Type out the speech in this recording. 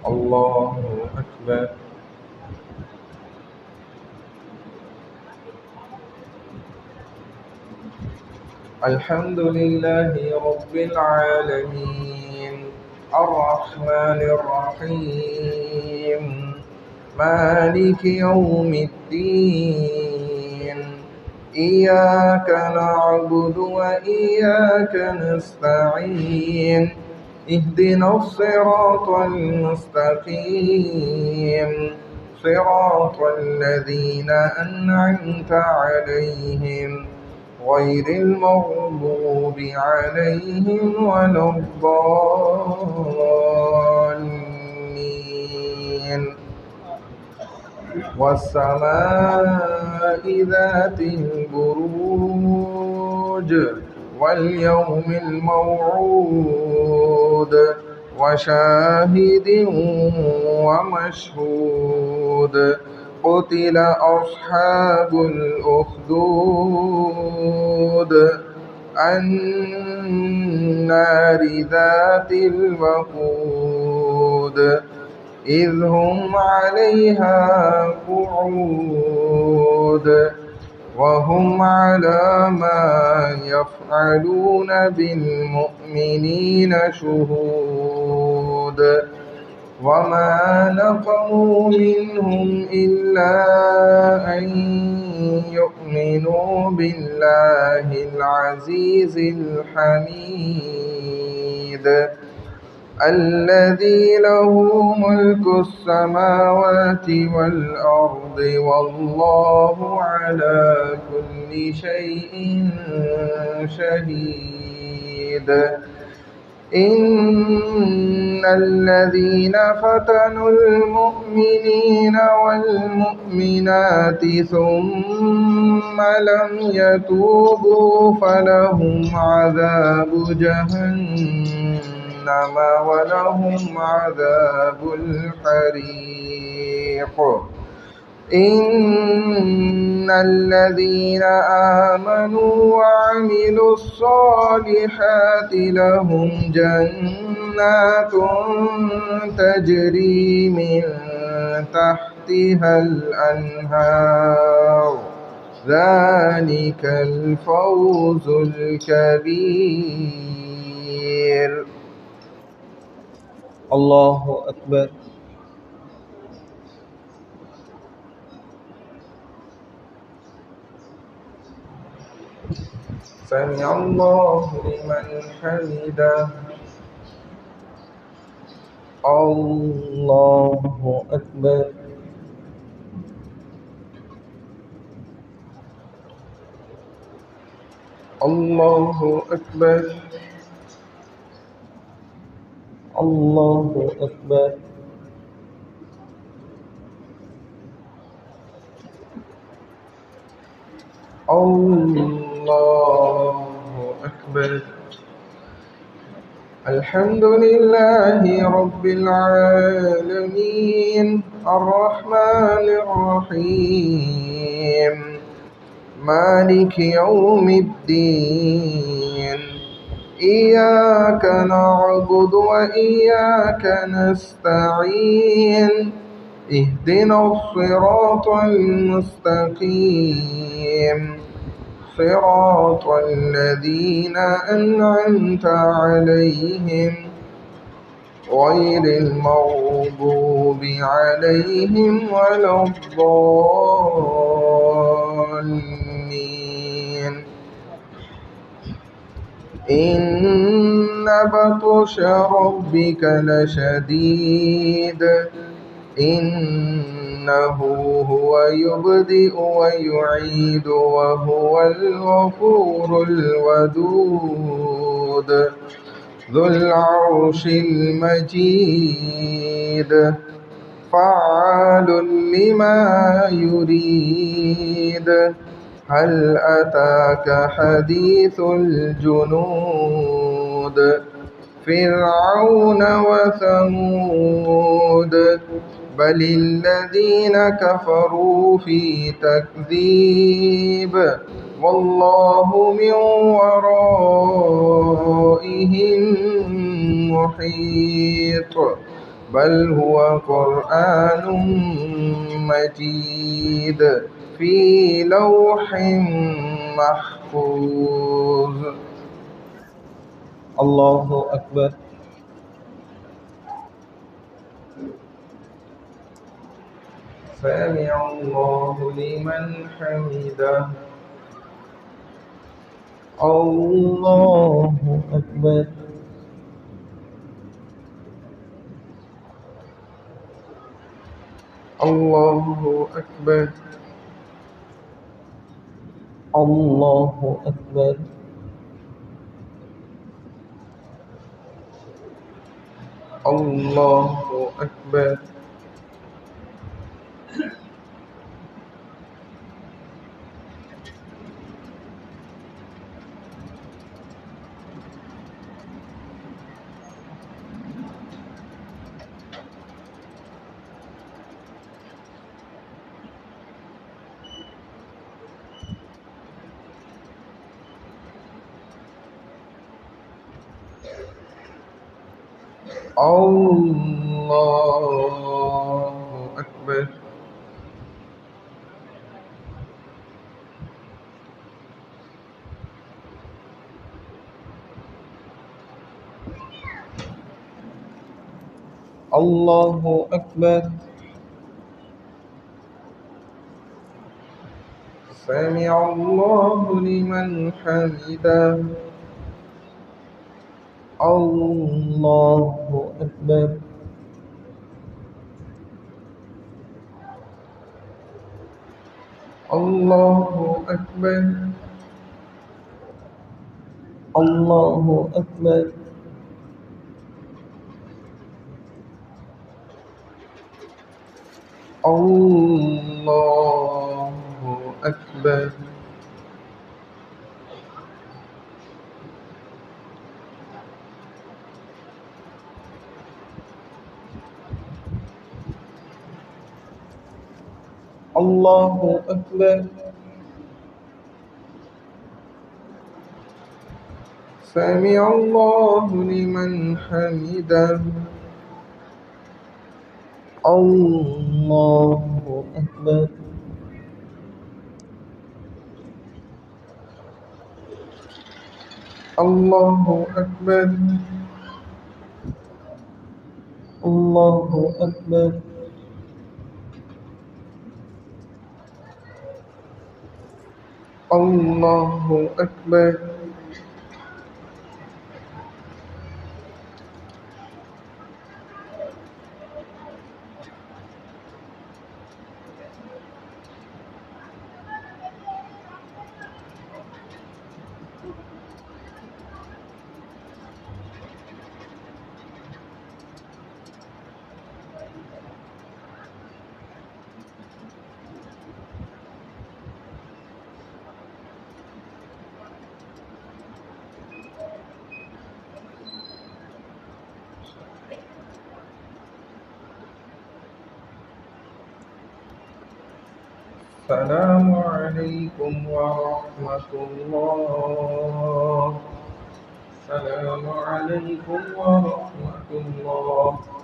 الله أكبر. الحمد لله رب العالمين الرحمن الرحيم مالك يوم الدين إياك نعبد وإياك نستعين اهدنا الصراط المستقيم صراط الذين أنعمت عليهم غير المغضوب عليهم ولا الضالين. والسماء ذات البروج واليوم الموعود وشاهد ومشهود قتل أصحاب الأخدود النار ذات الوقود إذ هم عليها قعود وهم على ما يفعلون بالمؤمنين شهود وما نقموا منهم إلا أن يؤمنوا بالله العزيز الحميد الذي له ملك السماوات والأرض والله على كل شيء شهيد. إن الذين فتنوا المؤمنين والمؤمنات ثم لم يتوبوا فلهم عذاب جهنم ولهم عذاب الحريق. إن الذين آمنوا وعملوا الصالحات لهم جنات تجري من تحتها الأنهار ذلك الفوز الكبير. الله أكبر. سمع الله لمن حمده. الله أكبر. الله أكبر. الله أكبر. الله أكبر. الحمد لله رب العالمين الرحمن الرحيم مالك يوم الدين إياك نعبد وإياك نستعين اهدنا الصراط المستقيم صراط الذين أنعمت عليهم غير المغضوب عليهم ولا الضالين. إن بطش ربك لشديد إنه هو يبدئ ويعيد وهو الغفور الودود ذو العرش المجيد فعال لما يريد. هل أتاك حديث الجنود فرعون وثمود بل الذين كفروا في تكذيب والله من ورائهم محيط. بل هو قرآن مجيد في لوح محفوظ. الله أكبر. سمع الله لمن حمده. الله أكبر. الله أكبر. الله أكبر. الله أكبر. الله أكبر. الله أكبر. سمع الله لمن حمده. الله أكبر. الله أكبر. الله أكبر. الله أكبر. الله أكبر. سمع الله لمن حمده. الله أكبر. الله أكبر. الله أكبر. الله أكبر. السلام عليكم ورحمة الله. السلام عليكم ورحمة الله.